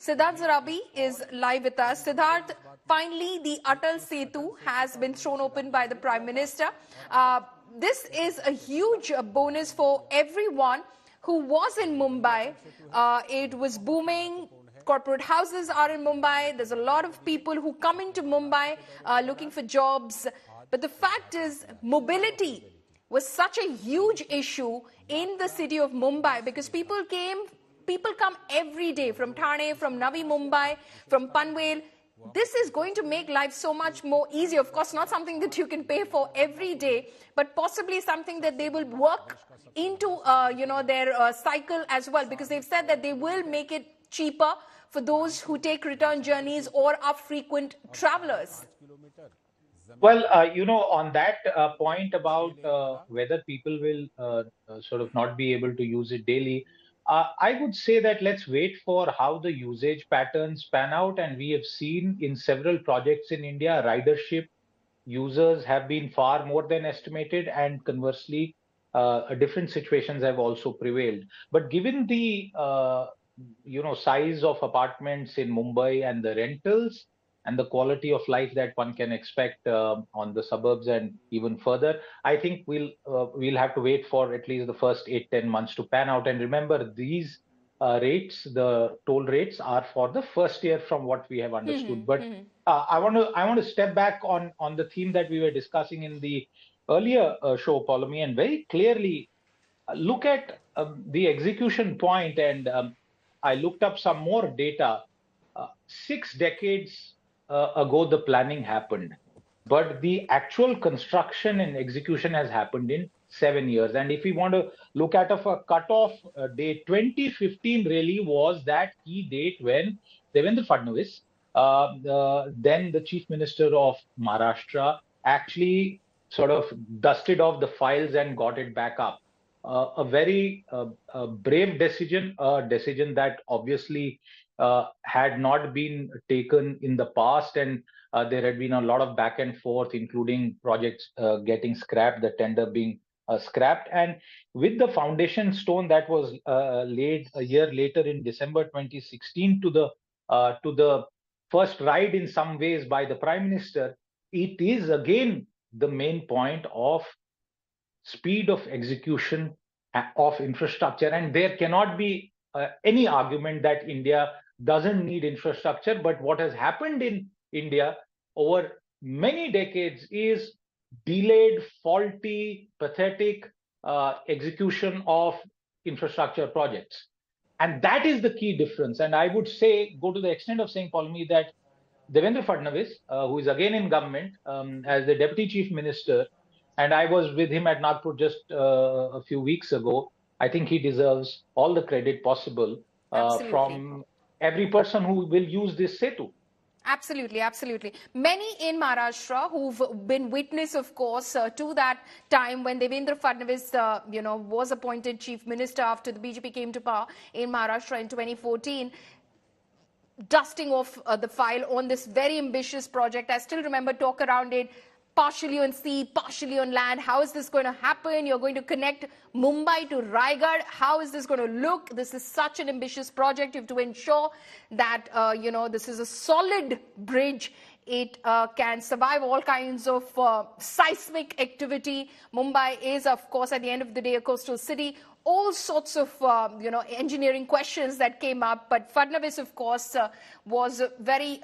Siddharth Zarabi is live with us. Siddharth, finally the Atal Setu has been thrown open by the Prime Minister. This is a huge bonus for everyone who was in Mumbai. It was booming. Corporate houses are in Mumbai. There's a lot of people who come into Mumbai looking for jobs. But the fact is, mobility was such a huge issue in the city of Mumbai because people come every day from Thane, from Navi Mumbai, from Panvel. This is going to make life so much more easier. Of course, not something that you can pay for every day, but possibly something that they will work into their cycle as well, because they've said that they will make it cheaper for those who take return journeys or are frequent travelers. Well, on that point about whether people will sort of not be able to use it daily, I would say that let's wait for how the usage patterns pan out. And we have seen in several projects in India, ridership users have been far more than estimated, and conversely, different situations have also prevailed. But given the size of apartments in Mumbai and the rentals and the quality of life that one can expect on the suburbs and even further, I think we'll have to wait for at least the first 8-10 months to pan out. And remember, these rates, the toll rates, are for the first year, from what we have understood. But I want to step back on the theme that we were discussing in the earlier show, Paulomi, and very clearly look at the execution point. And I looked up some more data. 6 decades ago, the planning happened, but the actual construction and execution has happened in 7 years. And if we want to look at a cutoff date, 2015 really was that key date when Devendra Fadnavis, then the Chief Minister of Maharashtra, actually sort of dusted off the files and got it back up. A very brave decision, a decision that obviously had not been taken in the past, and there had been a lot of back and forth, including projects getting scrapped, the tender being scrapped. And with the foundation stone that was laid a year later in December 2016 to the first ride in some ways by the Prime Minister, it is again the main point of speed of execution of infrastructure. And there cannot be any argument that India doesn't need infrastructure. But what has happened in India over many decades is delayed, faulty, pathetic execution of infrastructure projects. And that is the key difference. And I would say, go to the extent of saying, Paulmi, that Devendra Fadnavis, who is again in government as the Deputy Chief Minister, and I was with him at Nagpur just a few weeks ago, I think he deserves all the credit possible from every person who will use this Setu. Absolutely, absolutely. Many in Maharashtra who've been witness, of course, to that time when Devendra Fadnavis, was appointed Chief Minister after the BJP came to power in Maharashtra in 2014, dusting off the file on this very ambitious project. I still remember talk around it, partially on sea, partially on land. How is this going to happen? You're going to connect Mumbai to Raigad. How is this going to look? This is such an ambitious project. You have to ensure that, this is a solid bridge. It can survive all kinds of seismic activity. Mumbai is, of course, at the end of the day, a coastal city. All sorts of, engineering questions that came up. But Fadnavis, of course, was very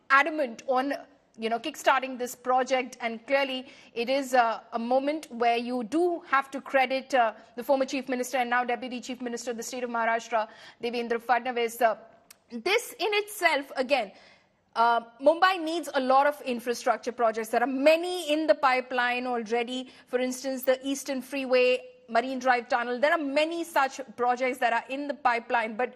adamant on kickstarting this project, and clearly it is a moment where you do have to credit the former Chief Minister and now Deputy Chief Minister of the state of Maharashtra, Devendra Fadnavis. This in itself, again, Mumbai needs a lot of infrastructure projects. There are many in the pipeline already. For instance, the Eastern Freeway, Marine Drive Tunnel. There are many such projects that are in the pipeline, but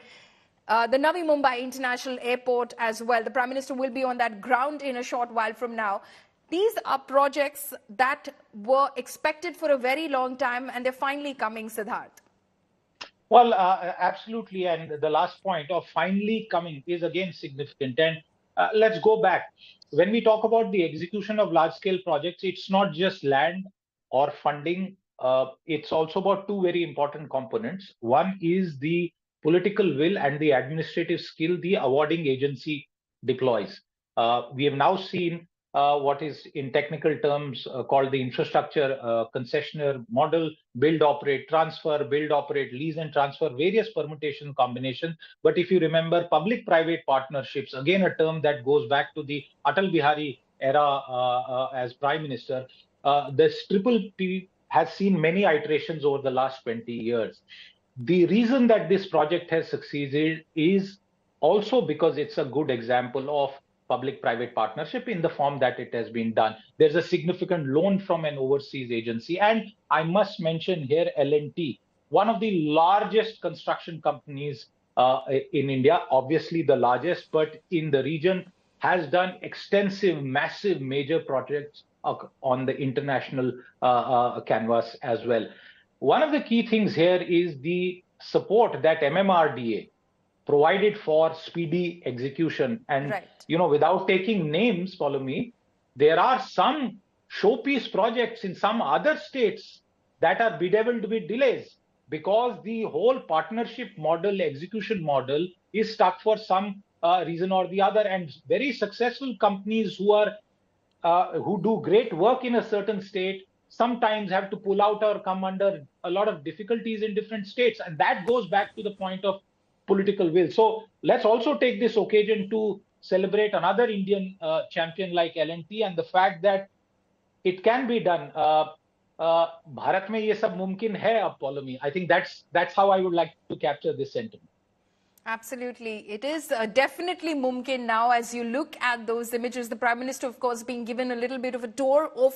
the Navi Mumbai International Airport as well. The Prime Minister will be on that ground in a short while from now. These are projects that were expected for a very long time, and they're finally coming, Siddharth. Well, absolutely. And the last point of finally coming is again significant. And let's go back. When we talk about the execution of large-scale projects, it's not just land or funding. It's also about two very important components. One is the political will and the administrative skill the awarding agency deploys. We have now seen what is in technical terms called the infrastructure concessionaire model: build, operate, transfer, build, operate, lease and transfer, various permutation combinations. But if you remember, public-private partnerships, again a term that goes back to the Atal Bihari era as Prime Minister, this triple P has seen many iterations over the last 20 years. The reason that this project has succeeded is also because it's a good example of public-private partnership in the form that it has been done. There's a significant loan from an overseas agency. And I must mention here L&T, one of the largest construction companies in India, obviously the largest, but in the region, has done extensive, massive, major projects on the international canvas as well. One of the key things here is the support that MMRDA provided for speedy execution. And, Right. without taking names, follow me, there are some showpiece projects in some other states that are bedeviled with delays because the whole partnership model, execution model is stuck for some reason or the other. And very successful companies who do great work in a certain state sometimes have to pull out or come under a lot of difficulties in different states. And that goes back to the point of political will. So let's also take this occasion to celebrate another Indian champion like L&T and the fact that it can be done. Bharat mein ye sab mumkin hai, Apollomy. I think that's how I would like to capture this sentiment. Absolutely. It is definitely mumkin now as you look at those images. The Prime Minister, of course, being given a little bit of a tour of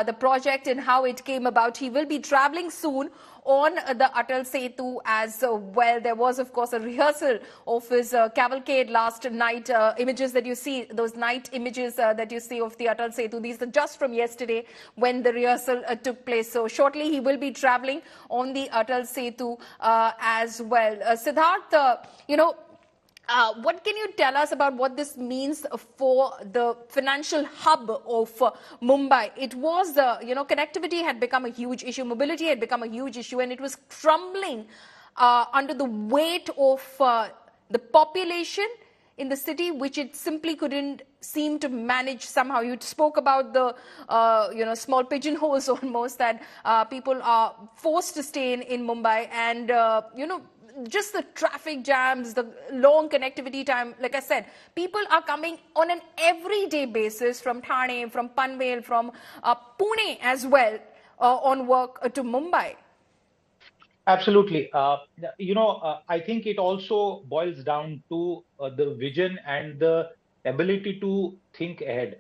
the project and how it came about. He will be traveling soon on the Atal Setu as well. There was, of course, a rehearsal of his cavalcade last night. Images that you see, those night images that you see of the Atal Setu, these are just from yesterday when the rehearsal took place. So shortly he will be traveling on the Atal Setu as well. Siddharth, what can you tell us about what this means for the financial hub of Mumbai? It was, connectivity had become a huge issue, mobility had become a huge issue, and it was crumbling under the weight of the population in the city, which it simply couldn't seem to manage somehow. You spoke about the, small pigeonholes almost that people are forced to stay in Mumbai, and, just the traffic jams, the long connectivity time. Like I said, people are coming on an everyday basis from Thane, from Panvel, from Pune as well on work to Mumbai. Absolutely. I think it also boils down to the vision and the ability to think ahead.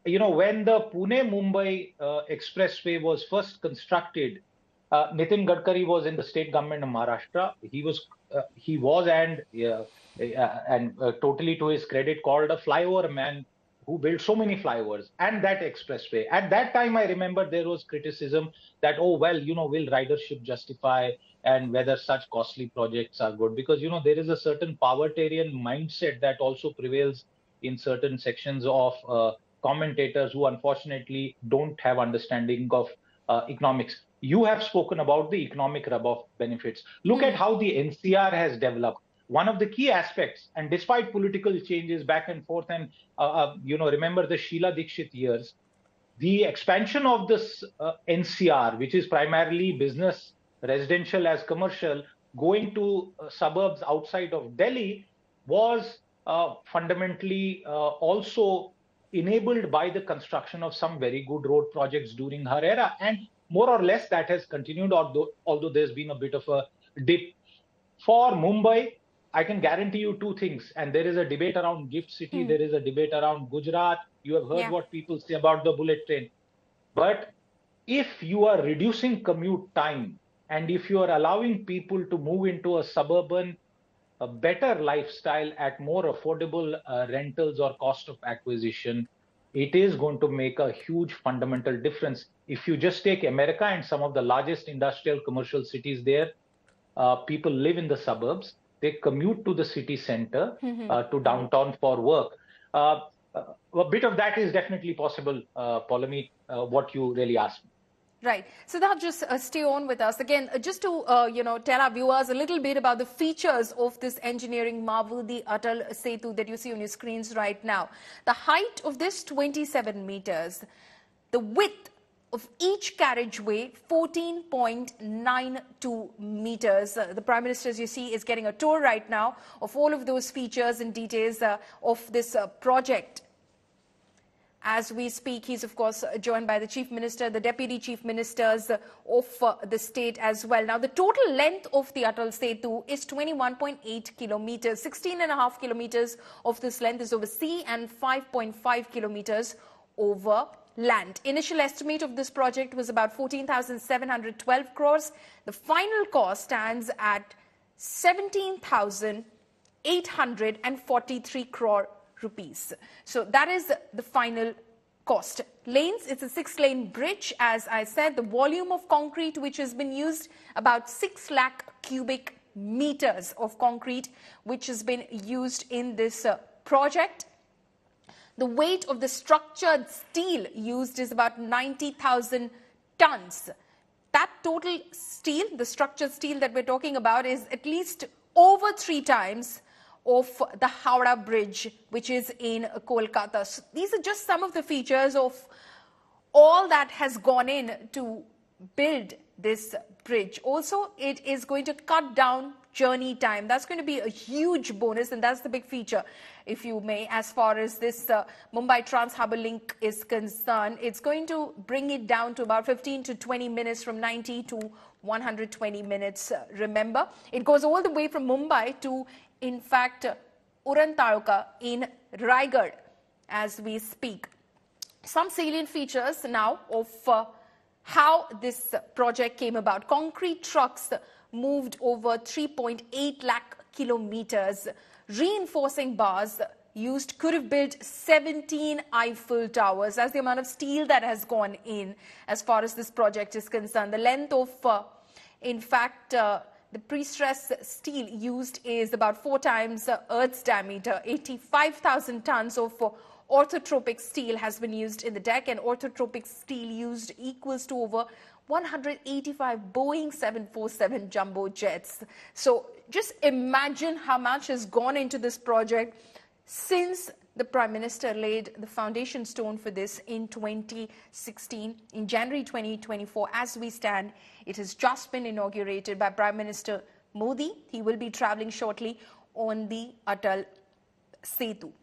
When the Pune-Mumbai expressway was first constructed, Nitin Gadkari was in the state government of Maharashtra. He was, and totally to his credit, called a flyover man who built so many flyovers and that expressway. At that time, I remember there was criticism that, oh, well, will ridership justify and whether such costly projects are good? Because, there is a certain povertarian mindset that also prevails in certain sections of commentators who unfortunately don't have understanding of economics. You have spoken about the economic rub-off benefits. Look at how the NCR has developed. One of the key aspects, and despite political changes back and forth, and remember the Sheila Dikshit years, the expansion of this NCR, which is primarily business, residential as commercial, going to suburbs outside of Delhi, was fundamentally also enabled by the construction of some very good road projects during her era. And more or less that has continued, although there's been a bit of a dip. For Mumbai, I can guarantee you two things. And there is a debate around Gift City. There is a debate around Gujarat. You have heard what people say about the bullet train. But if you are reducing commute time and if you are allowing people to move into a suburban, a better lifestyle at more affordable rentals or cost of acquisition, it is going to make a huge fundamental difference. If you just take America and some of the largest industrial commercial cities there, people live in the suburbs. They commute to the city center, to downtown for work. A bit of that is definitely possible, Paulomi, what you really asked me. Right. So that just stay on with us again, just to tell our viewers a little bit about the features of this engineering marvel, the Atal Setu that you see on your screens right now. The height of this 27 meters, the width of each carriageway 14.92 meters. The Prime Minister, as you see, is getting a tour right now of all of those features and details of this project. As we speak, he's of course joined by the Chief Minister, the Deputy Chief Ministers of the state as well. Now, the total length of the Atal Setu is 21.8 kilometers. 16.5 kilometers of this length is over sea and 5.5 kilometers over land. Initial estimate of this project was about 14,712 crores. The final cost stands at 17,843 crore rupees. So that is the final cost. Lanes, it's a 6-lane bridge. As I said, the volume of concrete which has been used, about 6 lakh cubic meters of concrete which has been used in this project. The weight of the structured steel used is about 90,000 tons. That total steel, the structured steel that we're talking about, is at least over 3 times of the Howrah Bridge, which is in Kolkata. So these are just some of the features of all that has gone in to build this bridge. Also, it is going to cut down journey time. That's going to be a huge bonus, and that's the big feature, if you may, as far as this Mumbai Trans-Harbour Link is concerned. It's going to bring it down to about 15 to 20 minutes, from 90 to 120 minutes. Remember, it goes all the way from Mumbai to, in fact, Uran Taluka in Raigad as we speak. Some salient features now of how this project came about. Concrete trucks moved over 3.8 lakh kilometers. Reinforcing bars used could have built 17 Eiffel Towers. That's the amount of steel that has gone in as far as this project is concerned. The length of, in fact, the pre-stressed steel used is about 4 times Earth's diameter. 85,000 tons of orthotropic steel has been used in the deck, and orthotropic steel used equals to over 185 Boeing 747 jumbo jets. So just imagine how much has gone into this project since the Prime Minister laid the foundation stone for this in 2016. In January 2024, as we stand, it has just been inaugurated by Prime Minister Modi. He will be traveling shortly on the Atal Setu.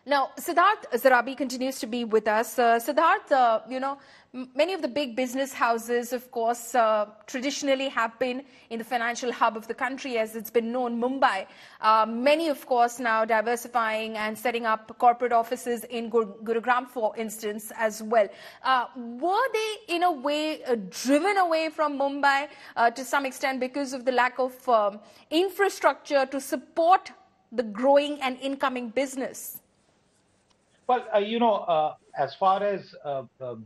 Now, Siddharth Zarabi continues to be with us. Siddharth, many of the big business houses, of course, traditionally have been in the financial hub of the country, as it's been known, Mumbai. Many, of course, now diversifying and setting up corporate offices in Gurugram, for instance, as well. Were they, in a way, driven away from Mumbai to some extent because of the lack of infrastructure to support the growing and incoming business? Well, as far as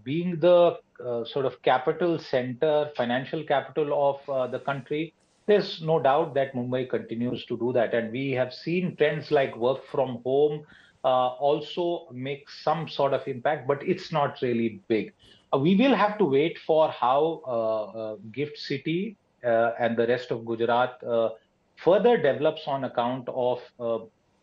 being the sort of capital center, financial capital of the country, there's no doubt that Mumbai continues to do that. And we have seen trends like work from home also make some sort of impact, but it's not really big. We will have to wait for how Gift City and the rest of Gujarat further develops on account of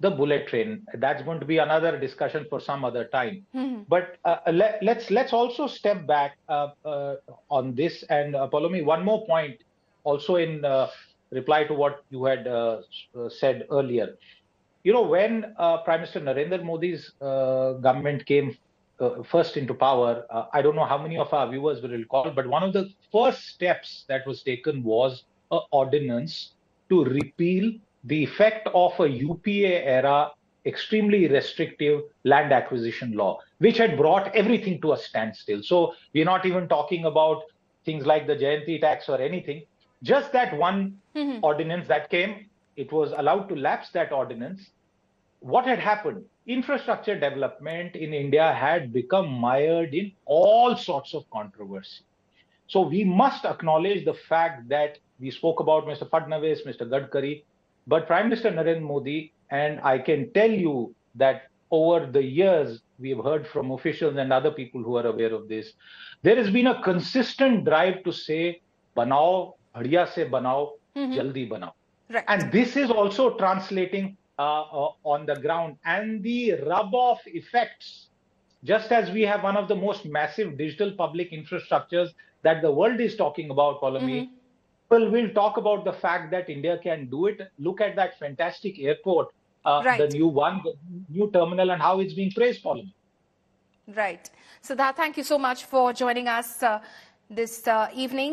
the bullet train. That's going to be another discussion for some other time. But let's also step back on this and Palomi, one more point also in reply to what you had said earlier. When Prime Minister Narendra Modi's government came first into power, I don't know how many of our viewers will recall, but one of the first steps that was taken was an ordinance to repeal the effect of a UPA era extremely restrictive land acquisition law, which had brought everything to a standstill. So we're not even talking about things like the Jayanti tax or anything. Just that one ordinance that came, it was allowed to lapse that ordinance. What had happened? Infrastructure development in India had become mired in all sorts of controversy. So we must acknowledge the fact that we spoke about Mr. Fadnavis, Mr. Gadkari, but Prime Minister Narendra Modi, and I can tell you that over the years, we have heard from officials and other people who are aware of this, there has been a consistent drive to say, banao, bhadiya se banao, jaldi banao. Right. And this is also translating on the ground. And the rub-off effects, just as we have one of the most massive digital public infrastructures that the world is talking about, Palami, people will talk about the fact that India can do it. Look at that fantastic airport, the Right. new one, the new terminal, and how it's being praised, Palami. Right. Siddharth, thank you so much for joining us this evening.